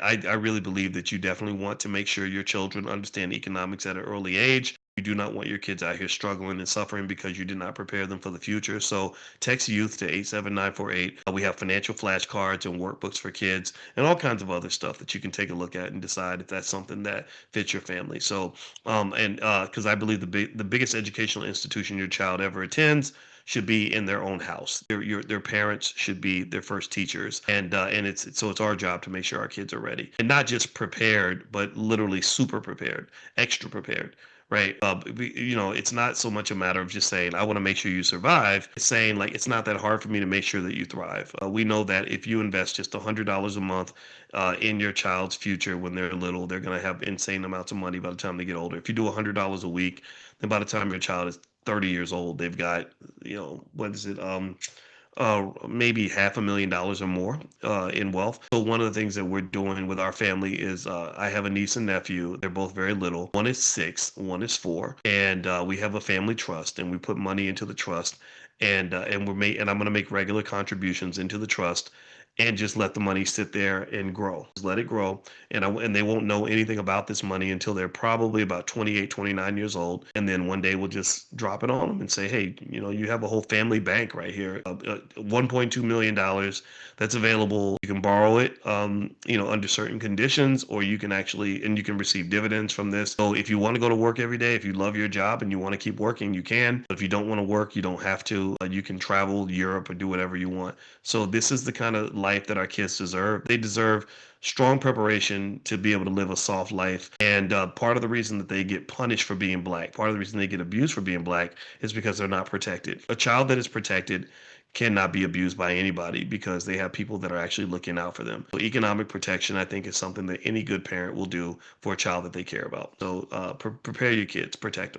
I really believe that you definitely want to make sure your children understand economics at an early age. You do not want your kids out here struggling and suffering because you did not prepare them for the future. So text youth to 87948. We have financial flashcards and workbooks for kids and all kinds of other stuff that you can take a look at and decide if that's something that fits your family. So, and because I believe the biggest educational institution your child ever attends should be in their own house. Their parents should be their first teachers, and it's our job to make sure our kids are ready and not just prepared, but literally super prepared, extra prepared. Right. It's not so much a matter of just saying, I want to make sure you survive. It's saying, like, it's not that hard for me to make sure that you thrive. We know that if you invest just $100 a month in your child's future when they're little, they're going to have insane amounts of money by the time they get older. If you do $100 a week, then by the time your child is 30 years old, they've got, what is it? Maybe $500,000 or more in wealth. So one of the things that we're doing with our family is I have a niece and nephew. They're both very little. One is 6, one is 4, and we have a family trust, and we put money into the trust, and I'm going to make regular contributions into the trust. And just let the money sit there and grow. Just let it grow. And they won't know anything about this money until they're probably about 28, 29 years old. And then one day we'll just drop it on them and say, hey, you have a whole family bank right here, $1.2 million that's available. You can borrow it, under certain conditions, or you can receive dividends from this. So if you want to go to work every day, if you love your job and you want to keep working, you can. But if you don't want to work, you don't have to. You can travel Europe or do whatever you want. So this is the kind of life that our kids deserve. They deserve strong preparation to be able to live a soft life. And part of the reason that they get punished for being black, part of the reason they get abused for being black is because they're not protected. A child that is protected cannot be abused by anybody because they have people that are actually looking out for them. So economic protection, I think, is something that any good parent will do for a child that they care about. So prepare your kids, protect them.